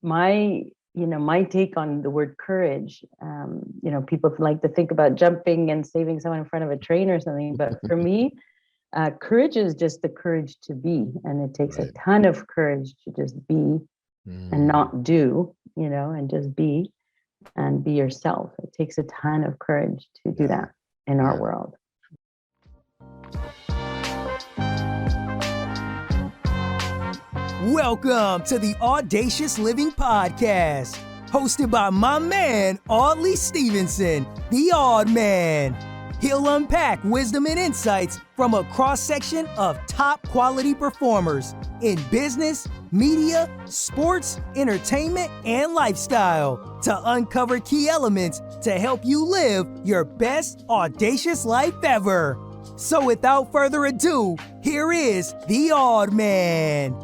my my take on the word courage, people like to think about jumping and saving someone in front of a train or something, but for me, courage is just the courage to be, and it takes a Right. ton of courage to just be and Mm, not do, and just be and be yourself. It takes a ton of courage to do yeah. that in our Yeah. world. Welcome to the Audacious Living Podcast, hosted by my man, Audley Stevenson, the Odd Man. He'll unpack wisdom and insights from a cross-section of top quality performers in business, media, sports, entertainment, and lifestyle to uncover key elements to help you live your best audacious life ever. So without further ado, here is the Odd Man.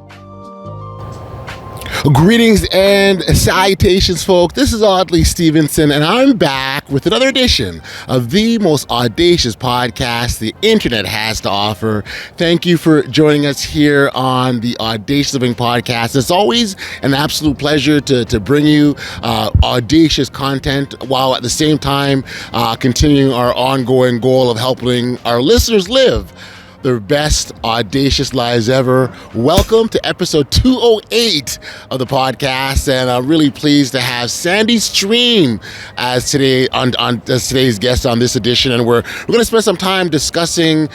Greetings and salutations, folks. This is Audley Stevenson, and I'm back with another edition of the most audacious podcast the internet has to offer. Thank you for joining us here on the Audacious Living Podcast. It's always an absolute pleasure to bring you audacious content while at the same time continuing our ongoing goal of helping our listeners live their best audacious lives ever. Welcome to episode 208 of the podcast, and I'm really pleased to have Sandy Stream as today's guest on this edition. And we're going to spend some time discussing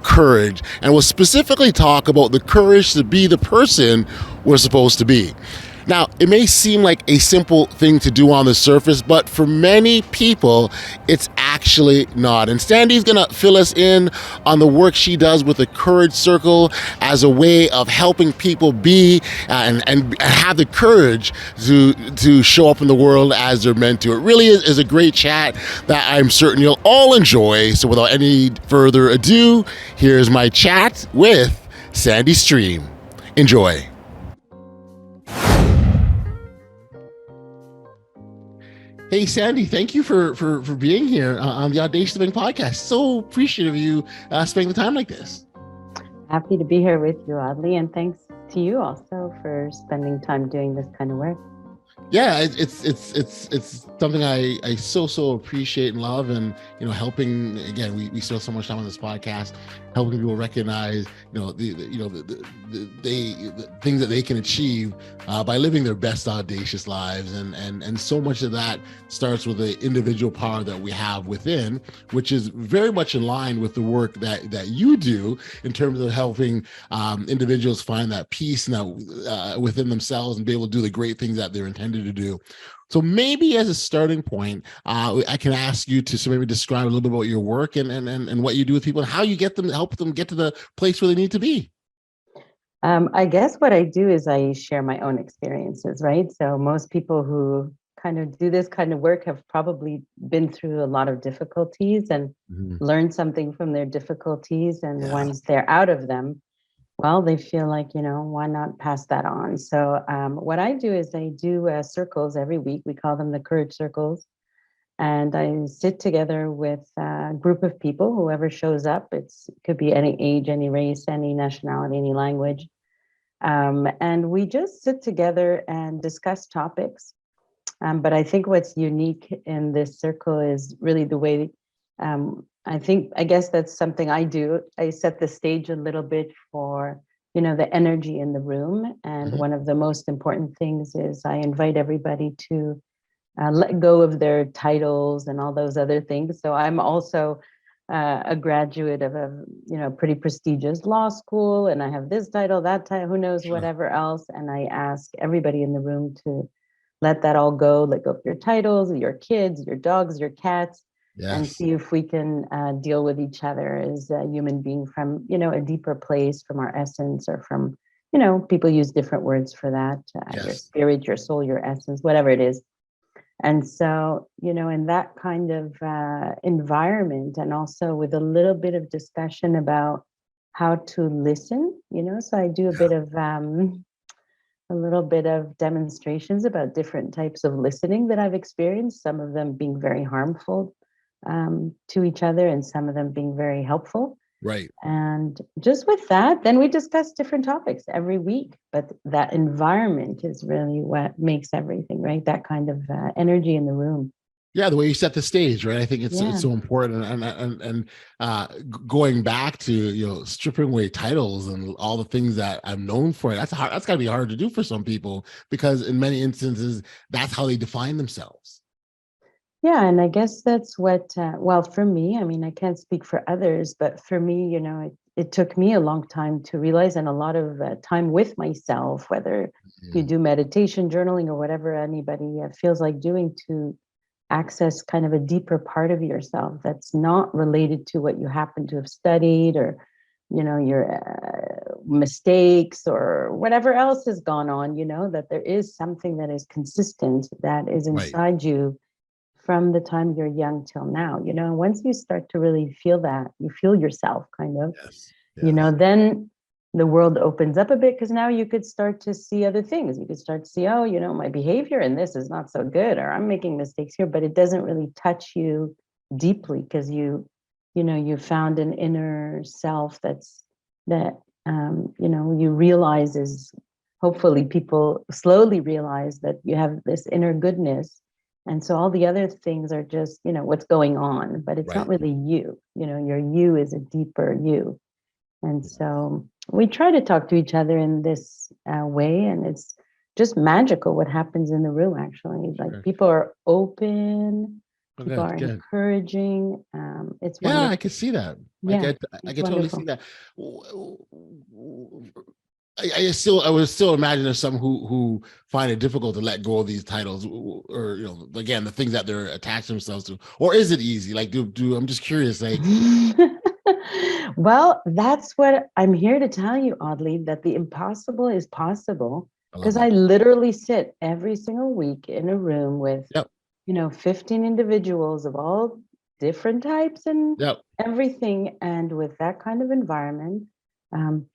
courage, and we'll specifically talk about the courage to be the person we're supposed to be. Now, it may seem like a simple thing to do on the surface, but for many people, it's actually not. And Sandy's gonna fill us in on the work she does with the Courage Circle as a way of helping people be and have the courage to show up in the world as they're meant to. It really is a great chat that I'm certain you'll all enjoy. So without any further ado, here's my chat with Sandy Stream. Enjoy. Hey, Sandy, thank you for being here on the Audacious Living Podcast. So appreciative of you spending the time like this. Happy to be here with you, Audley, and thanks to you also for spending time doing this kind of work. Yeah, it's something I so appreciate and love, and helping. Again, we spend so much time on this podcast helping people recognize the things that they can achieve by living their best audacious lives, and so much of that starts with the individual power that we have within, which is very much in line with the work that you do in terms of helping individuals find that peace and that within themselves and be able to do the great things that they're intended to do. So maybe as a starting point, I can ask you to maybe describe a little bit about your work and what you do with people and how you help them get to the place where they need to be. I guess what I do is I share my own experiences, right? So most people who kind of do this kind of work have probably been through a lot of difficulties and learned something from their difficulties. And Yeah. once they're out of them, well, they feel like, why not pass that on? So what I do is I do circles every week. We call them the Courage Circles. And I sit together with a group of people, whoever shows up. It could be any age, any race, any nationality, any language. And we just sit together and discuss topics. But I think what's unique in this circle is really the way I guess that's something I do. I set the stage a little bit for, the energy in the room. And one of the most important things is I invite everybody to let go of their titles and all those other things. So I'm also a graduate of a pretty prestigious law school, and I have this title, that title, who knows, Sure. whatever else. And I ask everybody in the room to let that all go. Let go of your titles, your kids, your dogs, your cats, and Yes. see if we can deal with each other as a human being from a deeper place, from our essence, or from people use different words for that. Your Yes. spirit, your soul, your essence, whatever it is. And so, in that kind of environment, and also with a little bit of discussion about how to listen, so I do a little bit of demonstrations about different types of listening that I've experienced, some of them being very harmful to each other and some of them being very helpful. Right. And just with that, then we discuss different topics every week. But that environment is really what makes everything, right? That kind of energy in the room. Yeah, the way you set the stage, right? I think it's Yeah. so important, and going back to stripping away titles and all the things that I'm known for. That's hard. That's got to be hard to do for some people because in many instances, that's how they define themselves. Yeah, and I guess that's what, well, for me, I mean, I can't speak for others, but for me, it took me a long time to realize, and a lot of time with myself, whether you Mm. do meditation, journaling, or whatever anybody feels like doing, to access kind of a deeper part of yourself that's not related to what you happen to have studied, or your mistakes or whatever else has gone on. That there is something that is consistent, that is Right. inside you from the time you're young till now. Once you start to really feel that, you feel yourself kind of, Yes. Yes. then the world opens up a bit, because now you could start to see other things. You could start to see, oh, my behavior in this is not so good, or I'm making mistakes here, but it doesn't really touch you deeply, because you found an inner self that you realize is, hopefully people slowly realize that you have this inner goodness. And so all the other things are just, what's going on, but it's not Right. really you. Your you is a deeper you. And so we try to talk to each other in this way, and it's just magical what happens in the room, actually. Like, Sure. people are open, Oh, people good. are Good. encouraging. It's Yeah, I wonderful. can see that. I Yeah, get. I it's can totally see wonderful. that. I would still imagine there's some who find it difficult to let go of these titles, or again, the things that they're attached themselves to. Or is it easy? Like, do I'm just curious. Like, Well, that's what I'm here to tell you, oddly, that the impossible is possible, I love because I it. literally sit every single week in a room with, Yep. 15 individuals of all different types and Yep. everything. And with that kind of environment,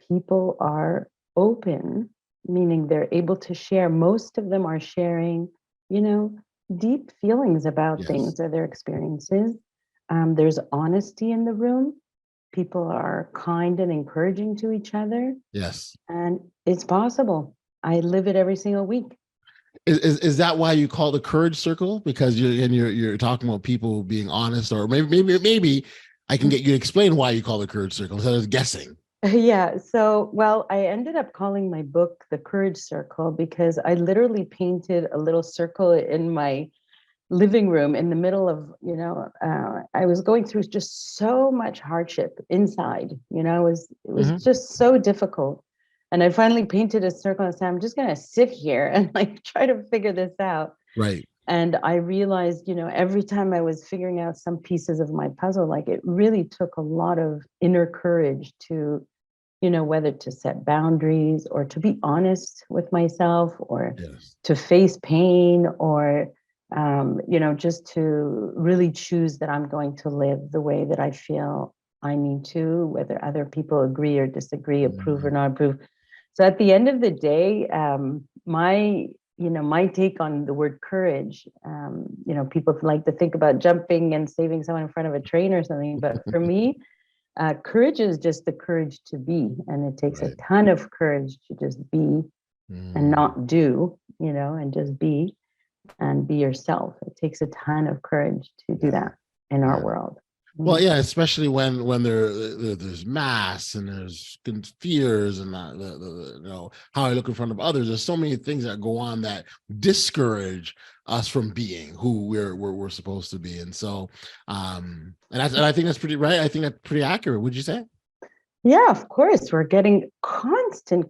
people are open, meaning they're able to share. Most of them are sharing, you know, deep feelings about Yes. things or their experiences. There's honesty in the room. People are kind and encouraging to each other, Yes. and it's possible. I live it every single week. Is that why you call it the courage circle? Because you're talking about people being honest, or maybe I can get you to explain why you call it the courage circle instead of guessing. Yeah. So, well, I ended up calling my book The Courage Circle, because I literally painted a little circle in my living room in the middle of, I was going through just so much hardship inside. It was Hmm. just so difficult. And I finally painted a circle and said, I'm just going to sit here and like try to figure this out. Right. And I realized, every time I was figuring out some pieces of my puzzle, like, it really took a lot of inner courage to, whether to set boundaries, or to be honest with myself, or Yes. to face pain, or, just to really choose that I'm going to live the way that I feel I need to, whether other people agree or disagree, approve or Mm. not approve. So at the end of the day, my take on the word courage, people like to think about jumping and saving someone in front of a train or something. But for me, courage is just the courage to be. And it takes a Right. ton of courage to just be and Mm. not do, and just be and be yourself. It takes a ton of courage to do Yeah. that in our Yeah. world. Well, yeah, especially when there's mass and there's fears and how I look in front of others. There's so many things that go on that discourage us from being who we're supposed to be, and so and I think that's pretty right. I think that's pretty accurate. Would you say? Yeah, of course. We're getting constant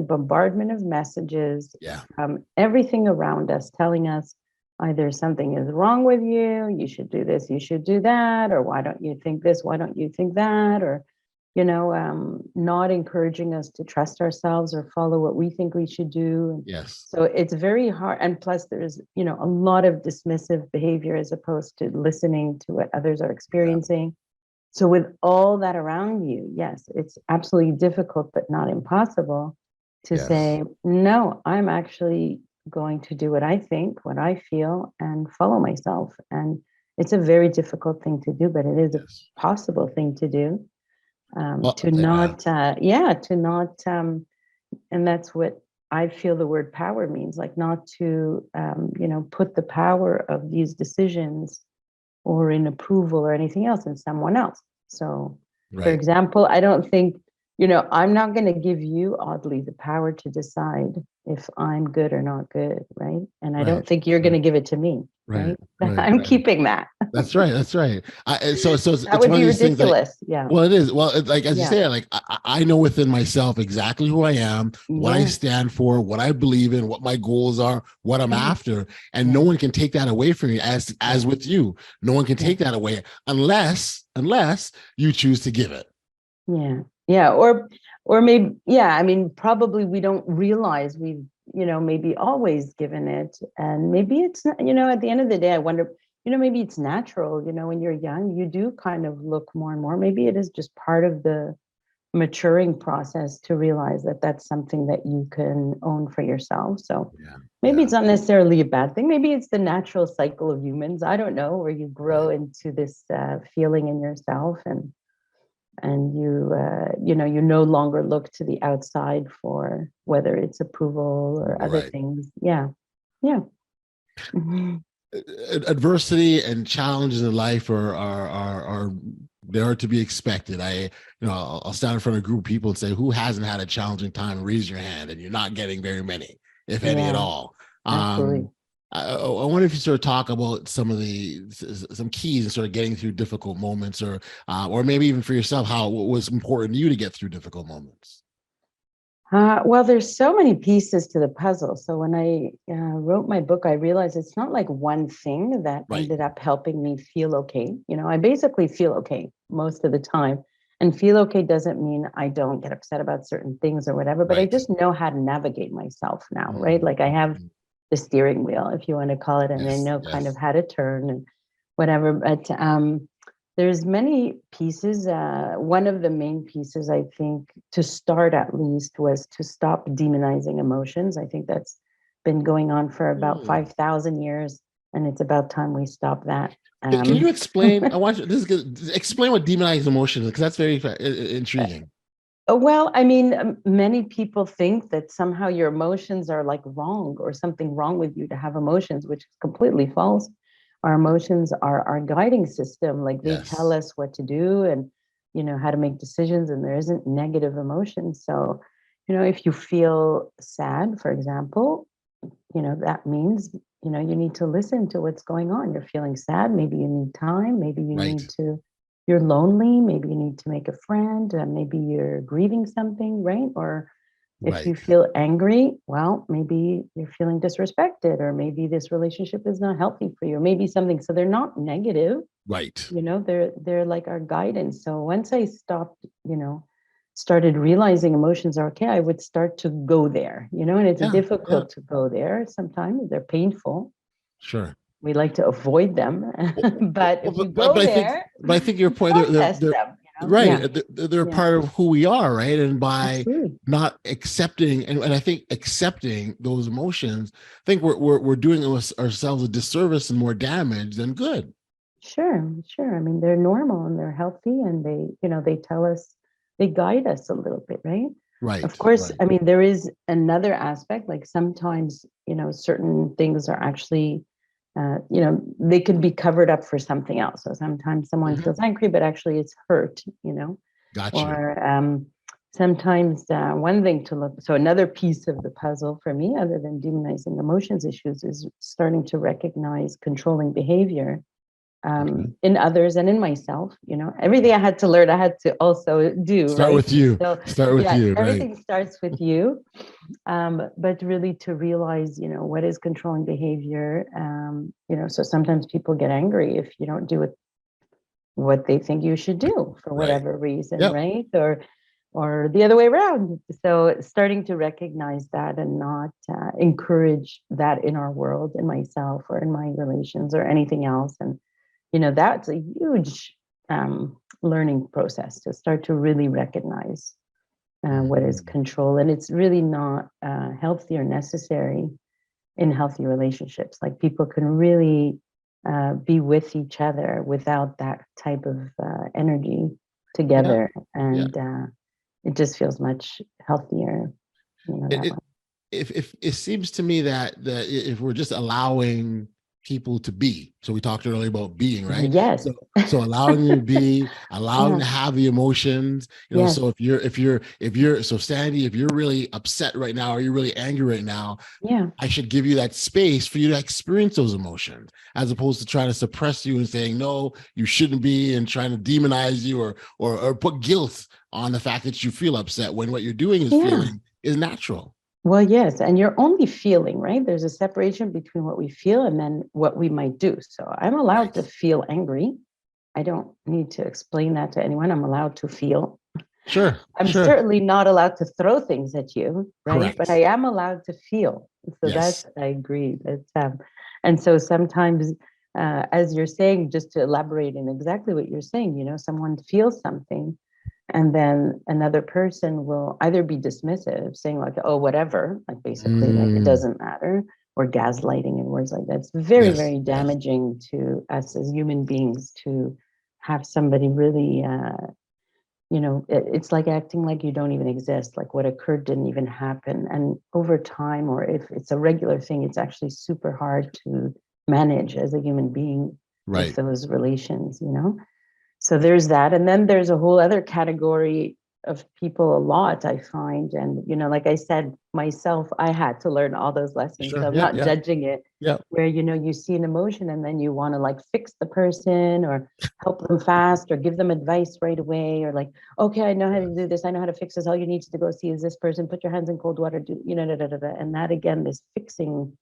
bombardment of messages Yeah. from everything around us, telling us either something is wrong with you, you should do this, you should do that, or why don't you think this, why don't you think that, or, not encouraging us to trust ourselves or follow what we think we should do. And Yes. so it's very hard. And plus, there's, a lot of dismissive behavior as opposed to listening to what others are Yeah. experiencing. So with all that around you, yes, it's absolutely difficult, but not impossible to Yes. say, no, I'm actually going to do what I think, what I feel, and follow myself. And it's a very difficult thing to do, but it is a Yes. possible thing to do. Well, to not, to not, and that's what I feel the word power means, like not to, put the power of these decisions or in approval or anything else in someone else. So, for right. example, I don't think, I'm not going to give you, oddly, the power to decide if I'm good or not good, right? And I Right. don't think you're going Right. to give it to me, Right. right? Right. I'm Right. keeping that. That's right. That's right. That It's would one of be these things like, ridiculous. Yeah. well, it is. Well, like as you Yeah. say, like I know within myself exactly who I am, what I Yeah. stand for, what I believe in, what my goals are, what I'm Yeah. after, and no Yeah. one can take that away from me. As Yeah. with you, no one can Yeah. take that away unless you choose to give it. Yeah. Yeah. Or maybe, yeah, I mean, probably we don't realize we've, maybe always given it. And maybe it's not, at the end of the day, I wonder, maybe it's natural, when you're young, you do kind of look more and more. Maybe it is just part of the maturing process to realize that that's something that you can own for yourself. So Yeah. maybe Yeah. it's not necessarily a bad thing. Maybe it's the natural cycle of humans. I don't know, where you grow Right. into this feeling in yourself, and you no longer look to the outside for whether it's approval or other Right. things. Yeah. Yeah. Mhm. Adversity and challenges in life are they are to be expected. I'll stand in front of a group of people and say, who hasn't had a challenging time? Raise your hand, and you're not getting very many, if any at Yeah, all. absolutely. I wonder if you sort of talk about some keys in sort of getting through difficult moments, or maybe even for yourself, how what was important to you to get through difficult moments. Well, there's so many pieces to the puzzle. So when I wrote my book, I realized it's not like one thing that Right. ended up helping me feel okay. I basically feel okay most of the time. And feel okay doesn't mean I don't get upset about certain things or whatever, but I Right. just know how to navigate myself now, right? Mm. Like I have the steering wheel, if you want to call it, and I Yes. know kind of Yes. how to turn and whatever. But there's many pieces. One of the main pieces, I think, to start at least, was to stop demonizing emotions. I think that's been going on for about Mm. 5,000 years, and it's about time we stop that. Can you explain? I want you this is good. Explain what demonized emotion is, because that's very intriguing. Well, I mean, many people think that somehow your emotions are like wrong or something wrong with you to have emotions, which is completely false. Our emotions are our guiding system. Like they tell Yes. us what to do and, how to make decisions, and there isn't negative emotions. So, if you feel sad, for example, that means, you need to listen to what's going on. You're feeling sad. Maybe you need time. Maybe you Right. need to, you're lonely. Maybe you need to make a friend. Maybe you're grieving something, right? Or if Right. you feel angry, well, maybe you're feeling disrespected, or maybe this relationship is not healthy for you, or maybe something. So they're not negative, Right. they're like our guidance. So once I stopped, started realizing emotions are okay, I would start to go there, and it's Yeah. Yeah. difficult to go there. Sometimes they're painful. Sure. We like to avoid them. But if you But go there, I think your point, process them, right. yeah, They're yeah, part of who we are, right? And by absolutely. not accepting, and I think accepting those emotions, I think we're doing ourselves a disservice and more damage than good. Sure. I mean, they're normal and they're healthy, and they tell us, they guide us a little bit, right? Of Right. course, Right. I mean, there is another aspect, like sometimes, certain things are actually, they can be covered up for something else. So sometimes someone Mhm. feels angry, but actually it's hurt, Got you. or sometimes one thing to look, so another piece of the puzzle for me, other than demonizing emotions issues, is starting to recognize controlling behavior Okay. in others and in myself. Everything I had to learn, I had to also do, Start right? with you. So, Start with yeah, you. Right. everything starts with you. But really to realize, what is controlling behavior. So sometimes people get angry if you don't do what they think you should do for Right. whatever reason, Yep. right? Or the other way around. So starting to recognize that and not encourage that in our world, in myself or in my relations or anything else. And that's a huge learning process, to start to really recognize what is Mhm. control. And it's really not healthy or necessary in healthy relationships. Like people can really be with each other without that type of energy. Yeah. together, Yeah. and it just feels much healthier, that It, way. if it seems to me that if we're just allowing people to be, so we talked earlier about being, right? Yes. So allowing them to be, allowing Yeah. to have the emotions, Yes. so if you're so Sandy, if you're really upset right now or you're really angry right now, Yeah. I should give you that space for you to experience those emotions, as opposed to trying to suppress you and saying no, you shouldn't be, and trying to demonize you or put guilt on the fact that you feel upset, when what you're doing is Yeah. feeling is natural. Well, yes, and you're only feeling, right? There's a separation between what we feel and then what we might do. So I'm allowed Right. to feel angry. I don't need to explain that to anyone. I'm allowed to feel. Sure. I'm Sure. certainly not allowed to throw things at you, right? But Correct. I am allowed to feel. So Yes. I agree. And so sometimes, as you're saying, just to elaborate in exactly what you're saying, someone feels something, and then another person will either be dismissive, saying like, oh, whatever, like basically like it Mm, doesn't matter, or gaslighting and words like that. It's very, yes. very Yes. damaging to us as human beings to have somebody really, it's like acting like you don't even exist, like what occurred didn't even happen. And over time, or if it's a regular thing, it's actually super hard to manage as a human being with Right. those relations. So there's that. And then there's a whole other category of people, a lot I find. And, like I said, myself, I had to learn all those lessons. Sure. So I'm Yeah. not Yeah. judging it, Yeah. where, you see an emotion and then you want to like fix the person or help them fast or give them advice right away, or like, okay, I know how to do this. I know how to fix this. All you need to go see is this person, put your hands in cold water, da, da, da, da. And that, again, this fixing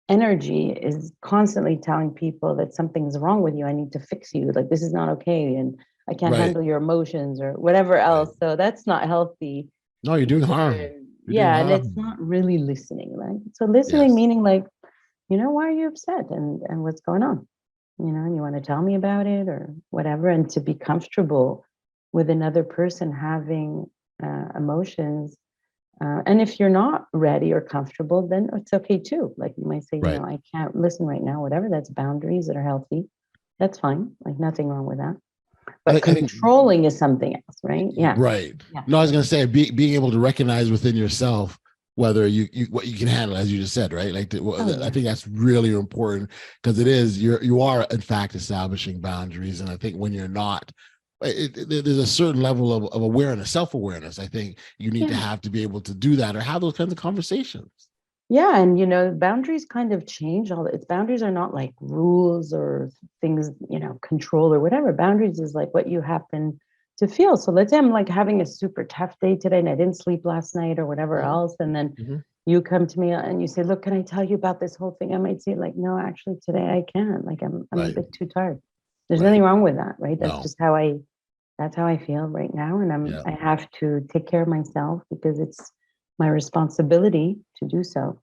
energy is constantly telling people that something's wrong with you. I need to fix you. Like, this is not okay. And I can't Right. handle your emotions or whatever Right. else. So that's not healthy No, you're doing either. harm. You're doing Yeah. And it's harm. not really listening, right? So listening, Yes. meaning like, why are you upset, and what's going on? And you want to tell me about it or whatever, and to be comfortable with another person having emotions. And if you're not ready or comfortable, then it's okay too. Like you might say, Right. I can't listen right now, whatever. That's boundaries that are healthy. That's fine. Like nothing wrong with that. But I think controlling is something else, right? Yeah. right. Yeah. No, I was going to say, being able to recognize within yourself whether you what you can handle, as you just said, right? Like Oh, I yeah. think that's really important, because it is, you are in fact establishing boundaries. And I think when you're not, there's a certain level of awareness, self-awareness, I think you need Yeah. to be able to do that, or have those kinds of conversations. Yeah, and boundaries kind of change. All its boundaries are not like rules or things, control or whatever. Boundaries is like what you happen to feel. So let's say I'm like having a super tough day today and I didn't sleep last night or whatever Mhm. else, and then Mhm. you come to me and you say, "Look, can I tell you about this whole thing?" I might say like, "No, actually today I can't. Like I'm a Right. bit too tired." There's Right. nothing wrong with that, right? That's No. just that's how I feel right now, and Yeah. I have to take care of myself because it's my responsibility to do so.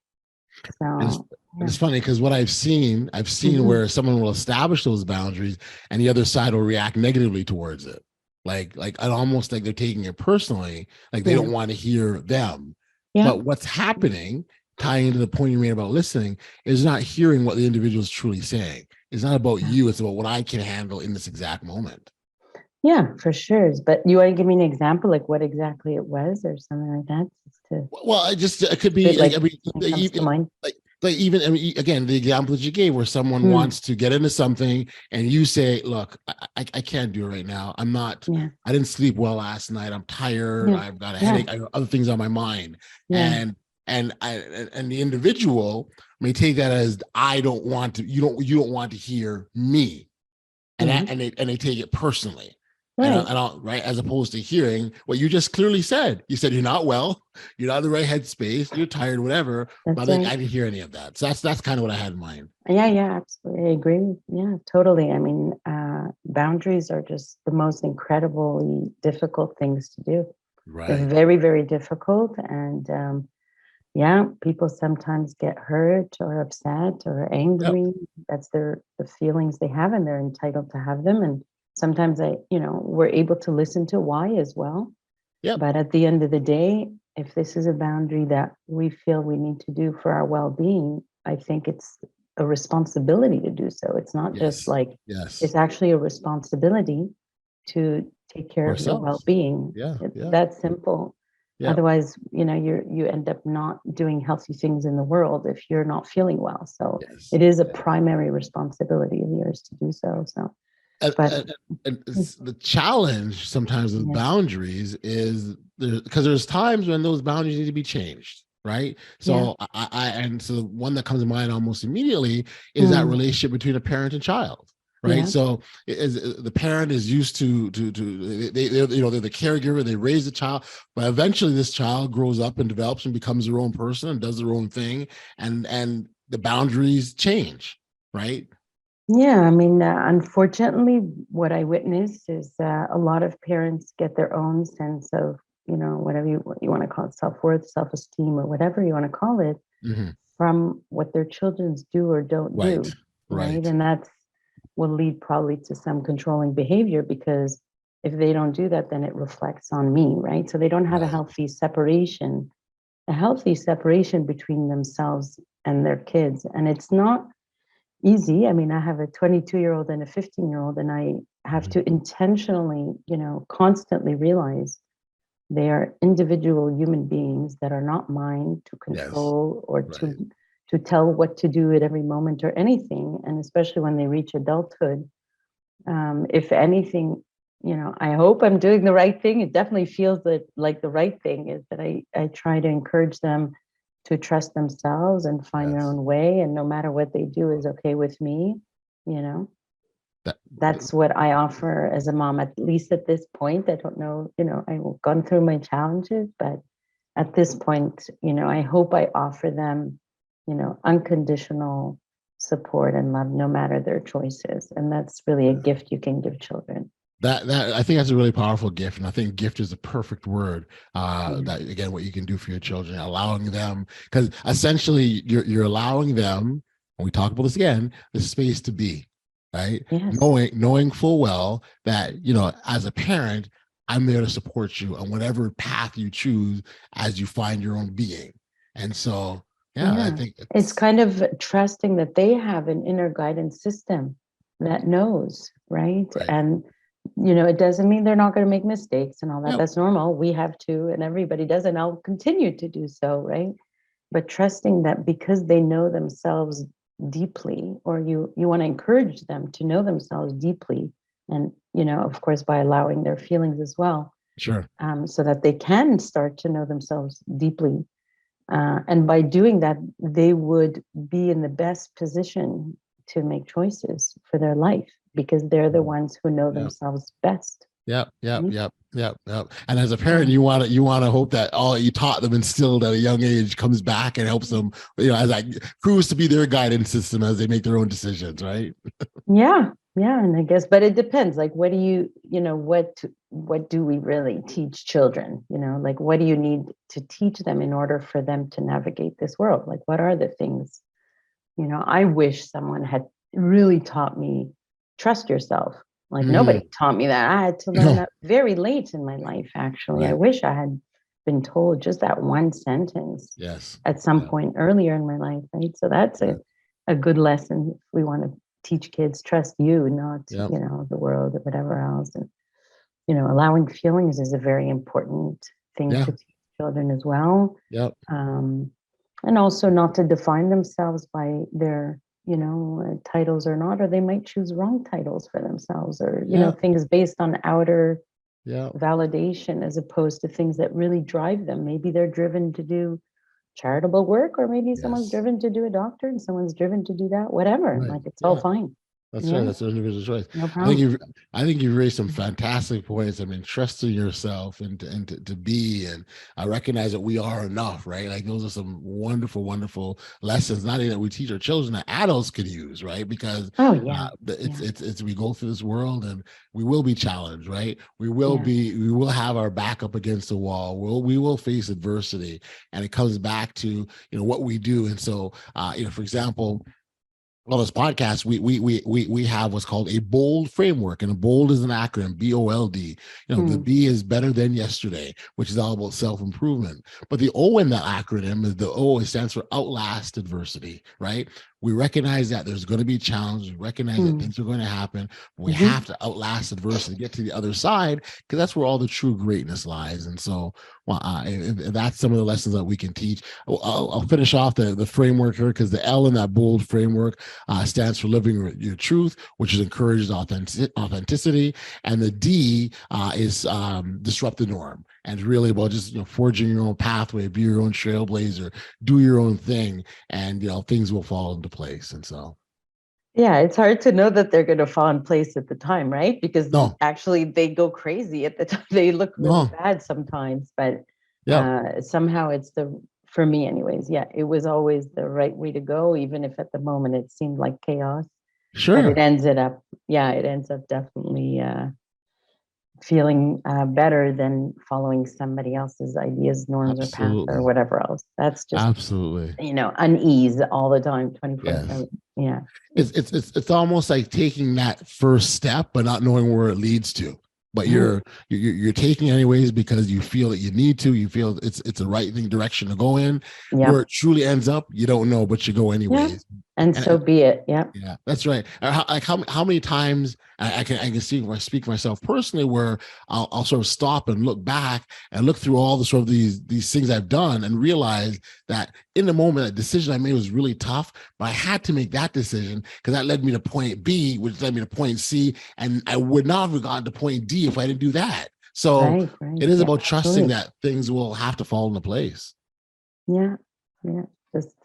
And it's, So, and yeah. it's funny, because what I've seen Mhm. where someone will establish those boundaries and the other side will react negatively towards it. Like almost like they're taking it personally, like they Yeah. don't want to hear them. Yeah. But what's happening, tying into the point you made about listening, is not hearing what the individual is truly saying. It's not about Yeah. you, it's about what I can handle in this exact moment. Yeah, for sure. But you want to give me an example, like what exactly it was or something like that? Just to Well, it could bit be like, like I mean, something comes to mind. like even, I mean, again, the example that you gave, where someone Mm, wants to get into something and you say, "Look, I can't do it right now. yeah. I didn't sleep well last night. I'm tired. Yeah. I've got a Yeah. headache. I have other things on my mind." Yeah. And and the individual may take that as, I don't want to. You don't want to hear me, and Yeah. they take it personally. Right. Right, as opposed to hearing what you just clearly said. You said you're not well, you're not in the right headspace, you're tired, whatever. But That's like, right. I didn't hear any of that. So that's kind of what I had in mind. Yeah. Yeah. Absolutely. I agree. Yeah. Totally. I mean, boundaries are just the most incredibly difficult things to do. They're Right. very, very difficult. And yeah, people sometimes get hurt or upset or Yep. angry. That's the feelings they have, and they're entitled to have them. And sometimes we're able to listen to why as well. Yep. But at the end of the day, if this is a boundary that we feel we need to do for our well-being, I think it's a responsibility to do so. It's not just Yes. like, Yes. it's actually a responsibility to take care of your Ourselves. well-being. Yeah. It's Yeah. that simple. Yeah. Otherwise, you end up not doing healthy things in the world if you're not feeling well. So Yes. it is a primary responsibility of yours to do so. So, And, but the challenge sometimes with yeah, boundaries is because there's times when those boundaries need to be changed, right? yeah, So so the one that comes to mind almost immediately is that mm, relationship between a parent and child, right? yeah, So the parent is used to they're the caregiver, they raise the child, but eventually this child grows up and develops and becomes their own person and does their own thing, and the boundaries change, right? yeah. I mean, unfortunately, what I witnessed is a lot of parents get their own sense of, whatever you want to call it, self-worth, self-esteem, or whatever you want to call it, Mhm. from what their children do or don't Right, do, right? right. And that's will lead probably to some controlling behavior, because if they don't do that, then it reflects on me, right? So they don't have Right. a healthy separation between themselves and their kids. And it's not easy. I mean, I have a 22-year-old and a 15-year-old, and I have Mhm. to intentionally, constantly realize they are individual human beings that are not mine to Yes. control or Right. to tell what to do at every moment or anything. And especially when they reach adulthood, if anything, I hope I'm doing the right thing. It definitely feels that like the right thing is that I try to encourage them to trust themselves and find their Yes. own way. And no matter what they do is okay with me, you know. That, That's what I offer as a mom, at least at this point. I don't know, I've gone through my challenges, but at this point, I hope I offer them, unconditional support and love no matter their choices. And that's really a gift you can give children. that I think that's a really powerful gift, and I think gift is a perfect word. Yeah. That again, what you can do for your children, allowing them, because essentially you're allowing them. And we talk about this again, the space to be, right? Yes. Knowing full well that as a parent, I'm there to support you on whatever path you choose as you find your own being. And so, yeah, I Yeah. think It's it's kind of trusting that they have an inner guidance system that knows, right? right. And, it doesn't mean they're not going to make mistakes and all that. Yep. That's normal. We have to, and everybody does, and I'll continue to do so, right? But trusting that because they know themselves deeply, or you want to encourage them to know themselves deeply, and, of course, by allowing their feelings as well, Sure. so that they can start to know themselves deeply, and by doing that, they would be in the best position to make choices for their life because they're the ones who know Yeah. themselves best. Yep, yep, Right? yep, yep, yep. And as a Yeah. parent, you want to hope that all you taught them instilled at a young age comes back and helps them, as that proves to be their guidance system as they make their own decisions, right? Yeah. Yeah. And I guess, but it depends. Like, what do what do we really teach children? Like, what do you need to teach them in order for them to navigate this world? Like, what are the things, I wish someone had really taught me, trust yourself. Like, nobody Mm, taught me that. I had to learn no, that very late in my life, actually. I right. wish I had been told just that one sentence Yes. at some Yeah. point earlier in my life, right? So that's Yeah. a good lesson if we want to teach kids, trust you, not, Yep. the world or whatever else. And, allowing feelings is a very important thing Yeah. to teach children as well. Yep. And also not to define themselves by their, titles or not, or they might choose wrong titles for themselves, or, Yeah. things based on outer Yeah. validation as opposed to things that really drive them. Maybe they're driven to do charitable work, or maybe someone's Yes. driven to do a doctor and someone's driven to do that, whatever. Right. Like, it's all Yeah. fine. That's right. Yeah, That's an individual choice. no I think problem. you've I think you've raised some fantastic points. I mean, trusting yourself and to be and I recognize that we are enough, right? Like those are some wonderful, wonderful lessons, not only that we teach our children that adults could use, right? Because Oh, yeah. it's Yeah. it's we go through this world and we will be challenged, right? Yeah. We will have our back up against the wall. We will face adversity, and it comes back to what we do. And so, for example, on this podcast, we have what's called a bold framework, and a bold is an acronym, BOLD. The Mm. B is better than yesterday, which is all about self-improvement. But the O in that acronym is the O, it stands for outlast adversity, right? we recognize that there's going to be challenges. We recognize that things are going to happen. We have to outlast adversity, get to the other side, because that's where all the true greatness lies. And so, well, if that's some of the lessons that we can teach. I'll finish off the framework here, because the L in that bold framework stands for living your truth, which is encourages authenticity, and the D is disrupt the norm, and it's really about just forging your own pathway, be your own trailblazer, do your own thing, and things will fall into place. And so, yeah, it's hard to know that they're going to fall in place at the time, right? Because no, actually they go crazy at the time. They look really no, bad sometimes, but yeah, somehow for me anyways, yeah, it was always the right way to go, even if at the moment it seemed like chaos. But sure, it ends up definitely feeling better than following somebody else's ideas, norms, or path, or absolutely, whatever else. That's just, absolutely, unease all the time, yes. 24/7. Yeah. It's almost like taking that first step, but not knowing where it leads to. But Right. you're taking it anyways because you feel that you need to. You feel it's the right thing direction to go in. Yeah. Where it truly ends up, you don't know, but you go Yeah. anyways. And so And be it. Yeah. yeah, that's right. How many times I can speak for myself personally, where I'll sort of stop and look back and look through all the sort of these things I've done and realize that in the moment that decision I made was really tough, but I had to make that decision because that led me to point B, which led me to point C, and I would not have gotten to point D if I didn't do that. So Right. Right. it is Yeah. about trusting Absolutely. that things will have to fall into place. Yeah. Yeah. Just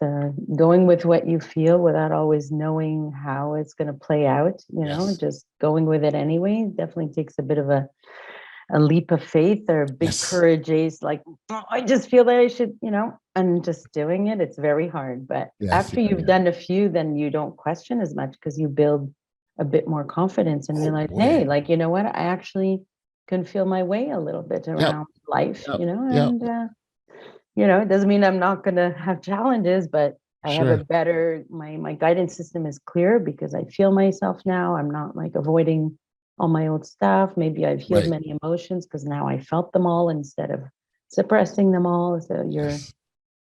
going with what you feel without always knowing how it's going to play out, Yes. just going with it anyway definitely takes a bit of a leap of faith or big Yes. courage is like, "Oh, I just feel that I should, and just doing it. It's very hard. But Yes. after Yeah. you've Yeah. done a few, then you don't question as much because you build a bit more confidence and Oh realize, boy. hey, like, you know what? I actually can feel my way a little bit Yep. around life, Yep. Yep. and, it doesn't mean I'm not going to have challenges, but I have Sure. my guidance system is clear because I feel myself now. I'm not like avoiding all my old stuff. Maybe I've healed Right. many emotions because now I felt them all instead of suppressing them all. So Yes.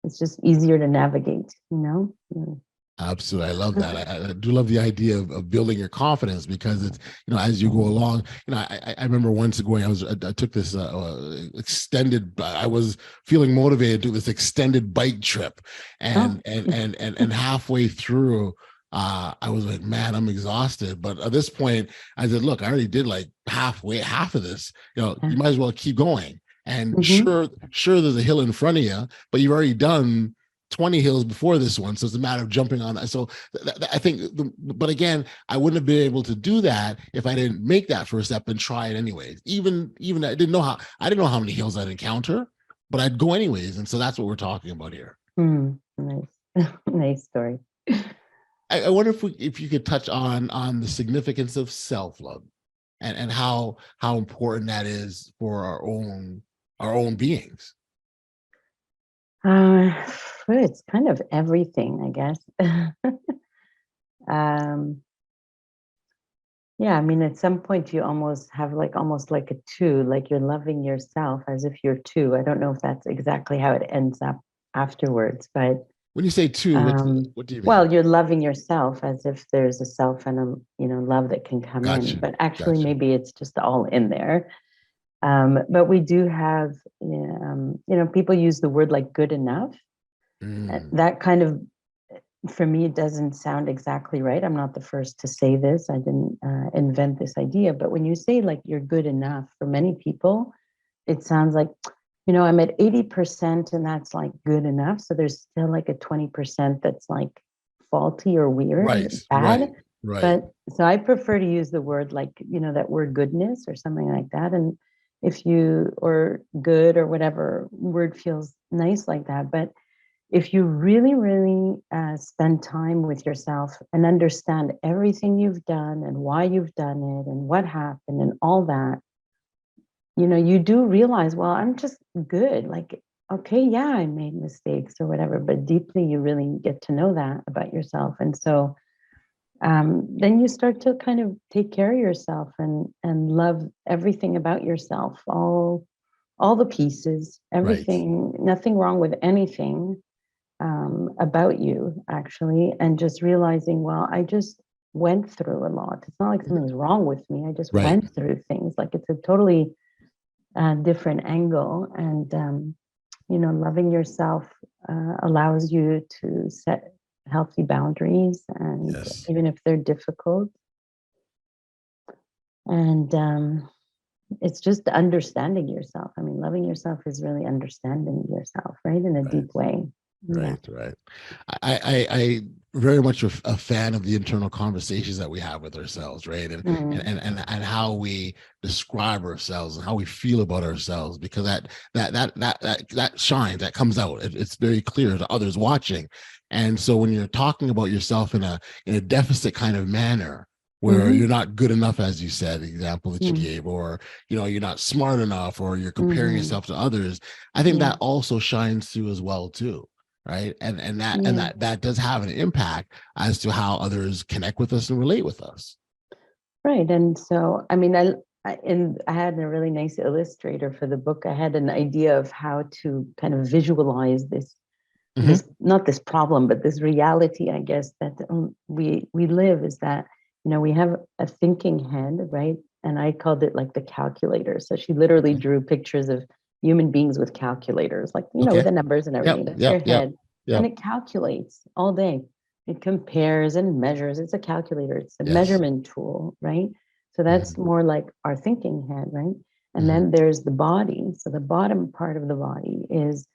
it's just easier to navigate. Yeah. Absolutely. I love that. I do love the idea of building your confidence, because it's, as you go along, I remember once going, I took this extended, I was feeling motivated to do this extended bike trip, Oh, and halfway through, I was like, man, I'm exhausted. But at this point, I said, look, I already did like half of this. yeah. You might as well keep going. And Hmm. sure, there's a hill in front of you, but you've already done 20 hills before this one. So it's a matter of jumping on that. So I think, but again, I wouldn't have been able to do that if I didn't make that first step and try it anyways. Even I didn't know how many hills I'd encounter, but I'd go anyways. And so that's what we're talking about here. Nice, nice story. I wonder if you could touch on the significance of self-love, and how important that is for our own beings. Uh, it's kind of everything, I guess. um, Yeah, I mean, at some point you almost have almost like a two, like you're loving yourself as if you're two. I don't know if that's exactly how it ends up afterwards, but When you say two, what do you mean? well, you're loving yourself as if there's a self and a love that can come in, Gotcha. but actually Gotcha. maybe it's just all in there. But we do have, people use the word like good enough. Mm, That kind of, for me, it doesn't sound exactly right. I'm not the first to say this. I didn't invent this idea. But when you say like you're good enough, for many people, it sounds like, I'm at 80% and that's like good enough. So there's still like a 20% that's like faulty or weird or right. bad. Right. Right. But so I prefer to use the word like, that word goodness or something like that. And or good or whatever word feels nice like that. But if you really, really spend time with yourself and understand everything you've done and why you've done it and what happened and all that, you do realize, well, I'm just good. Like, okay, yeah, I made mistakes or whatever, but deeply you really get to know that about yourself. And so then you start to kind of take care of yourself and love everything about yourself, all the pieces, Right. everything, nothing wrong with anything, about you, actually, and just realizing, well, I just went through a lot. It's not like something's wrong with me. I just Right. went through things. Like it's a totally different angle. And, loving yourself allows you to set healthy boundaries, and Yes. even if they're difficult. And it's just understanding yourself. I mean, loving yourself is really understanding yourself, right? In a Right. deep way. Yeah. Right. I very much a fan of the internal conversations that we have with ourselves, right? And Mm. and how we describe ourselves and how we feel about ourselves, because that shines, that comes out. It's very clear to others watching. And so when you're talking about yourself in a deficit kind of manner, where Mm-hmm. you're not good enough, as you said, the example that you Mm. gave, or you're not smart enough, or you're comparing Mm-hmm. yourself to others, I think Yeah. that also shines through as well too, right? And Yeah. that does have an impact as to how others connect with us and relate with us. Right. And so, I mean, I had a really nice illustrator for the book. I had an idea of how to kind of visualize Mm-hmm. this not this problem, but this reality, I guess, that we live, is that, we have a thinking head, right? And I called it like the calculator. So she literally Okay. drew pictures of human beings with calculators, like, with Okay. the numbers and Yep. everything. That's Yep. their Yep. head. And Yep. it calculates all day. It compares and measures. It's a calculator. It's a Yes. measurement tool, right? So that's Mm-hmm. more like our thinking head, right? And Mm-hmm. then there's the body. So the bottom part of the body is,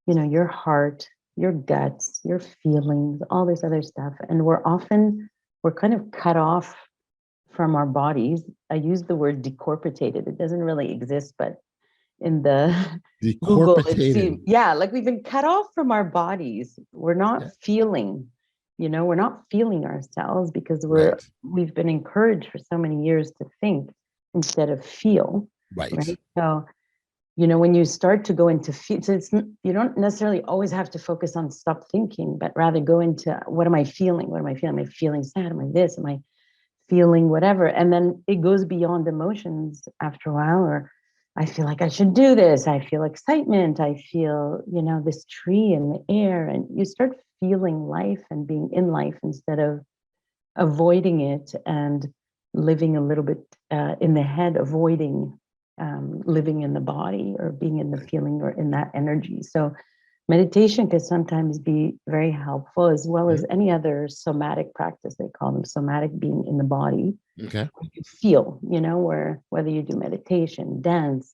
your heart, your guts, your feelings, all this other stuff. And we're kind of cut off from our bodies. I use the word decorporated. It doesn't really exist, but in the Google, it seems, Decorporated. yeah, like we've been cut off from our bodies. We're not Yeah. feeling, we're not feeling ourselves because Right. we've been encouraged for so many years to think instead of feel, Right. right? So, when you start to go into feel, so you don't necessarily always have to focus on stop thinking, but rather go into, what am I feeling? What am I feeling? Am I feeling sad? Am I this? Am I feeling whatever? And then it goes beyond emotions after a while, or I feel like I should do this. I feel excitement. I feel, this tree in the air, and you start feeling life and being in life instead of avoiding it and living a little bit in the head, avoiding living in the body or being in the Right. feeling or in that energy. So meditation can sometimes be very helpful, as well as Mm-hmm. any other somatic practice. They call them somatic, being in the body. Okay. You feel, where whether you do meditation, dance,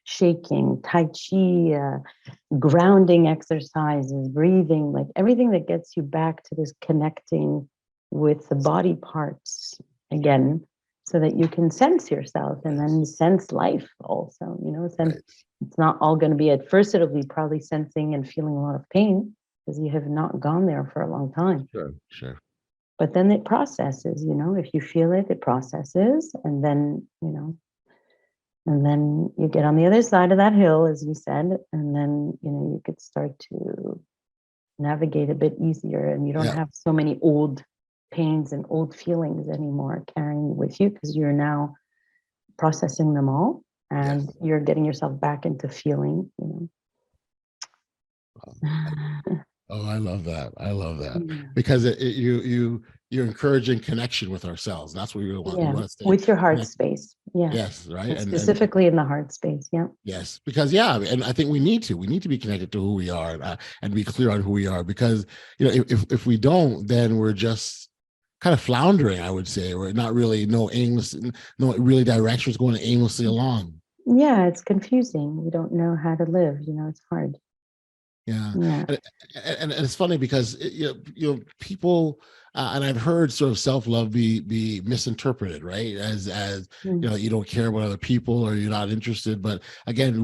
shaking, tai chi, grounding exercises, breathing, like everything that gets you back to this connecting with the body parts again, so that you can sense yourself and Right. then sense life also, sense. Right. It's not all going to be, at first it'll be probably sensing and feeling a lot of pain because you have not gone there for a long time. Sure. Sure. But then it processes, if you feel it, it processes. And then you get on the other side of that hill, as you said, and then, you could start to navigate a bit easier, and you don't Yeah. have so many old pains and old feelings anymore carrying with you, because you're now processing them all, Yes. and you're getting yourself back into feeling, Oh, I love that. I love that, Yeah. because you're encouraging connection with ourselves. That's what we really want. We Yeah, want to stay with your heart connected. space. Yeah, Yes, right. and And specifically in the heart space. Yeah. yes, because and I think we need to be connected to who we are, and be clear on who we are, because if we don't, then we're just kind of floundering. I would say we're not really no really directions, going aimlessly along. Yeah, it's confusing. We don't know how to live. It's hard. Yeah, Yeah. and, and it's funny because people, and I've heard sort of self-love be misinterpreted, right? As Mm. you don't care about other people, or you're not interested. But again,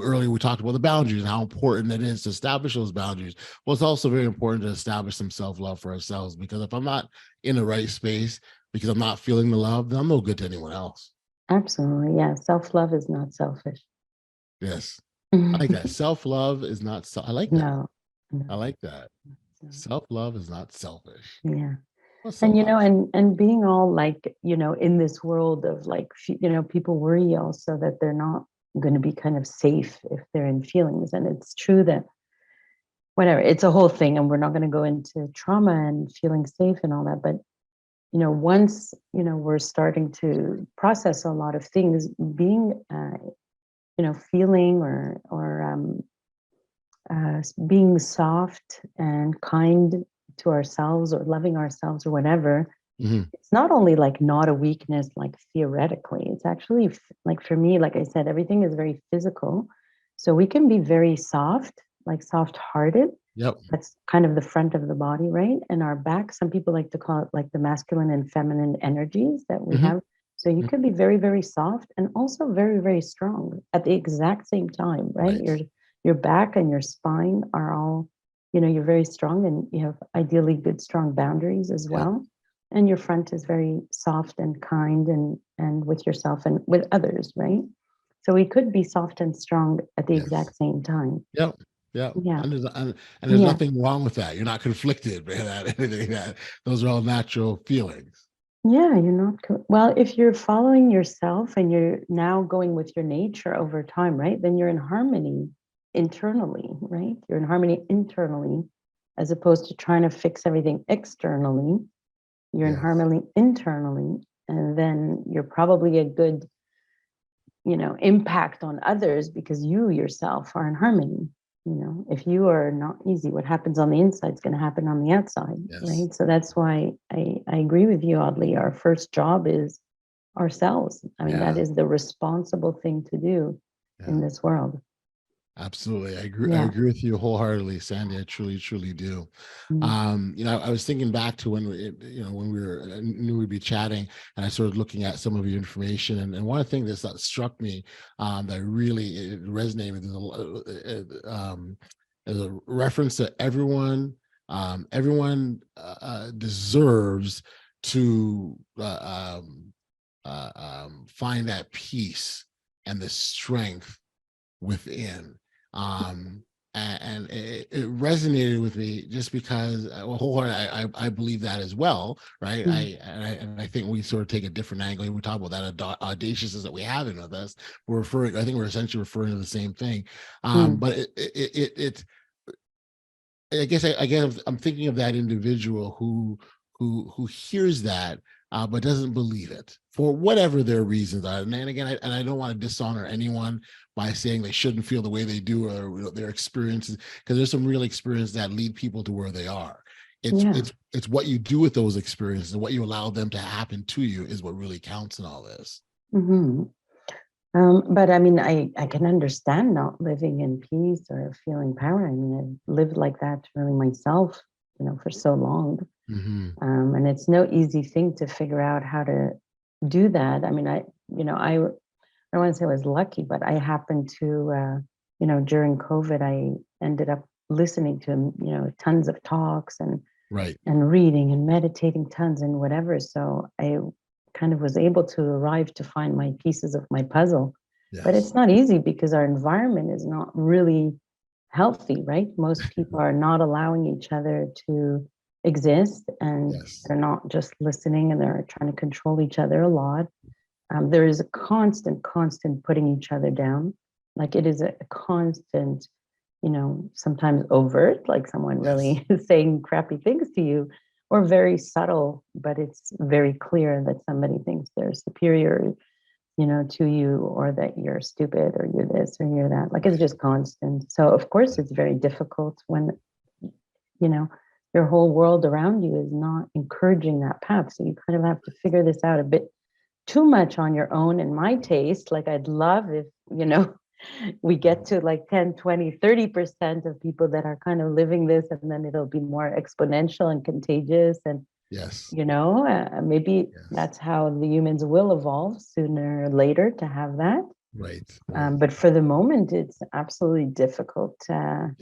earlier we talked about the boundaries and how important it is to establish those boundaries. Well, it's also very important to establish some self-love for ourselves, because if I'm not in the right space, because I'm not feeling the love, then I'm no good to anyone else. Absolutely. Yeah. Self-love is not selfish. Yes, I like that. Self-love is not. I like that. No. I No. like that. Self-love is not selfish. Yeah. What's And self-love? and being all like, in this world of like, people worry also that they're not going to be kind of safe if they're in feelings. And it's true that whatever. It's a whole thing, and we're not going to go into trauma and feeling safe and all that. But once we're starting to process a lot of things, being feeling or being soft and kind to ourselves or loving ourselves or whatever. Mm-hmm. It's not only like not a weakness, like theoretically, it's actually like, for me, like I said, everything is very physical. So we can be very soft, like soft-hearted. Yep. That's kind of the front of the body, right? And our back, some people like to call it like the masculine and feminine energies that we have. So you can be very, very soft and also very, very strong at the exact same time, right? Your back and your spine are all, you're very strong, and you have ideally good, strong boundaries as well. And your front is very soft and kind and with yourself and with others, right? So we could be soft and strong at the exact same time. Yep. Yeah. Yeah. And there's nothing wrong with that. You're not conflicted about anything. Those are all natural feelings. Yeah, you're not. Well, if you're following yourself and you're now going with your nature over time, right? Then you're in harmony internally, right? You're in harmony internally, as opposed to trying to fix everything externally. You're in harmony internally, and then you're probably a good, impact on others because you yourself are in harmony. If you are not easy, what happens on the inside is going to happen on the outside, right? So that's why I agree with you, Audley. Our first job is ourselves. I mean, that is the responsible thing to do in this world. Absolutely. I agree with you wholeheartedly, Sandy. I truly, truly do. I was thinking back to when I knew we'd be chatting, and I started looking at some of your information. And one of the things that struck me that really resonated is a reference to everyone deserves to find that peace and the strength within. And it resonated with me just because I believe that as well, right? I think we sort of take a different angle and we talk about that audaciousness that we have in with us. I think we're essentially referring to the same thing. But I guess I'm thinking of that individual who hears that but doesn't believe it for whatever their reasons are. And again, I don't want to dishonor anyone by saying they shouldn't feel the way they do or their experiences, because there's some real experiences that lead people to where they are. It's what you do with those experiences and what you allow them to happen to you is what really counts in all this. But I mean, I can understand not living in peace or feeling power. I mean, I've lived like that really myself, for so long. And it's no easy thing to figure out how to do that. I mean, I don't want to say I was lucky, but I happened to, during COVID, I ended up listening to, tons of talks and reading and meditating tons and whatever. So I kind of was able to arrive to find my pieces of my puzzle. But it's not easy because our environment is not really healthy, right? Most people are not allowing each other to exist, and they're not just listening, and they're trying to control each other a lot. There is a constant putting each other down. Like it is a constant, sometimes overt, like someone really is saying crappy things to you, or very subtle, but it's very clear that somebody thinks they're superior, to you, or that you're stupid, or you're this, or you're that. Like it's just constant. So of course it's very difficult when, your whole world around you is not encouraging that path. So you kind of have to figure this out a bit too much on your own. In my taste, like I'd love if, we get to like 10, 20, 30% of people that are kind of living this, and then it'll be more exponential and contagious. And, maybe that's how the humans will evolve sooner or later to have that. But for the moment, it's absolutely difficult to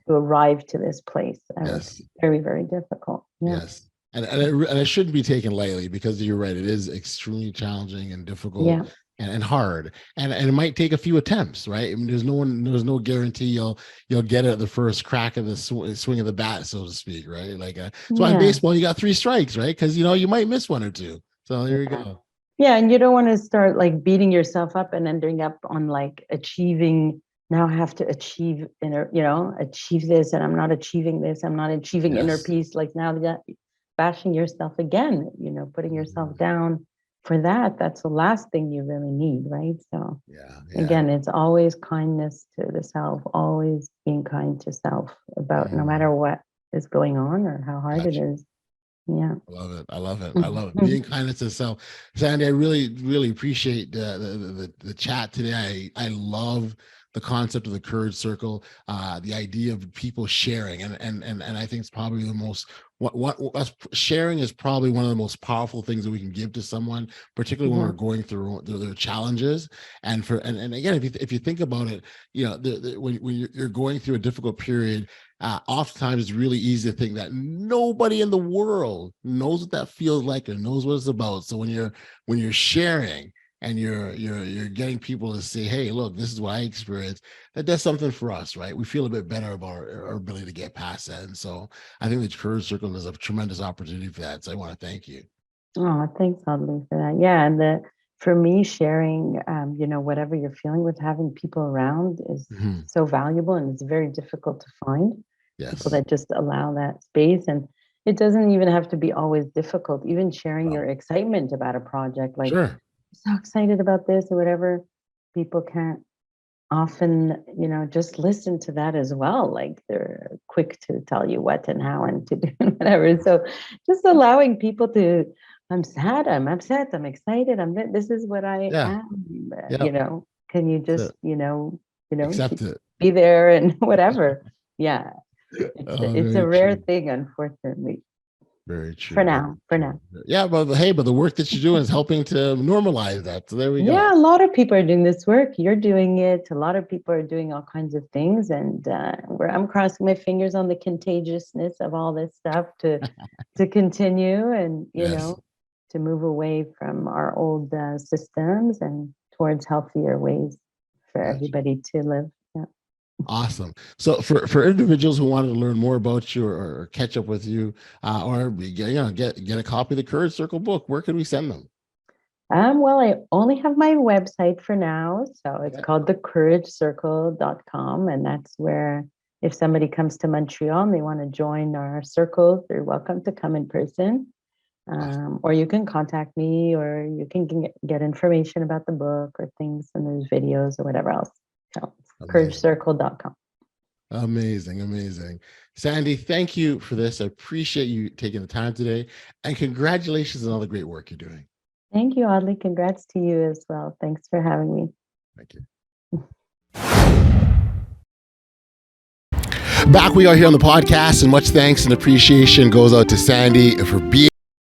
arrive to this place. It's very, very difficult. And it shouldn't be taken lightly, because you're right. It is extremely challenging and difficult and hard. And it might take a few attempts, right? I mean, there's no guarantee you'll get it at the first crack of the swing of the bat, so to speak, right? Like, so in baseball, you got 3 strikes, right? Because, you might miss 1 or 2. So there you go. Yeah, and you don't want to start like beating yourself up and ending up on like achieving now I have to achieve achieve this, and I'm not achieving this. I'm not achieving inner Yes. peace. Like now that bashing yourself again, putting yourself down for that. That's the last thing you really need, right? So Yeah. again, it's always kindness to the self, always being kind to self about no matter what is going on or how hard it Gotcha. is. Yeah. I love it. I love it. I love it. Being kindness to self. Sandy, I really, really appreciate the chat today. I love the concept of the courage circle, the idea of people sharing. And I think it's probably the most, sharing is probably one of the most powerful things that we can give to someone, particularly when we're going through their challenges. And again, if you think about it, when you're going through a difficult period, oftentimes it's really easy to think that nobody in the world knows what that feels like or knows what it's about. So when you're sharing and you're getting people to say, hey, look, this is what I experienced, that does something for us, right? We feel a bit better about our ability to get past that. And so I think the Courage Circle is a tremendous opportunity for that. So I want to thank you. Oh, thanks, Audley, for that. Yeah, and for me, sharing, whatever you're feeling with having people around is so valuable, and it's very difficult to find people that just allow that space. And it doesn't even have to be always difficult. Even sharing your excitement about a project, like so excited about this or whatever, people can't often, just listen to that as well. Like they're quick to tell you what and how and to do whatever. So just allowing people to, I'm sad, I'm upset, I'm excited, this is what I am, can you just, accept it, be there and whatever. Yeah. It's a rare thing, unfortunately. Very true. For now. Yeah, but the work that you're doing is helping to normalize that. So there we go. Yeah, a lot of people are doing this work. You're doing it. A lot of people are doing all kinds of things, and I'm crossing my fingers on the contagiousness of all this stuff to continue, and to move away from our old systems and towards healthier ways for everybody to live. Yeah. Awesome. So for individuals who wanted to learn more about you or catch up with you, or get a copy of the Courage Circle book, where can we send them? Well, I only have my website for now. So it's called thecouragecircle.com. And that's where, if somebody comes to Montreal and they want to join our circles, they're welcome to come in person. Or you can contact me, or you can get information about the book or things, and there's videos or whatever else. So couragecircle.com. Amazing. Sandy, thank you for this. I appreciate you taking the time today, and congratulations on all the great work you're doing. Thank you, Audley. Congrats to you as well. Thanks for having me. Thank you. Back we are here on the podcast, and much thanks and appreciation goes out to Sandy for being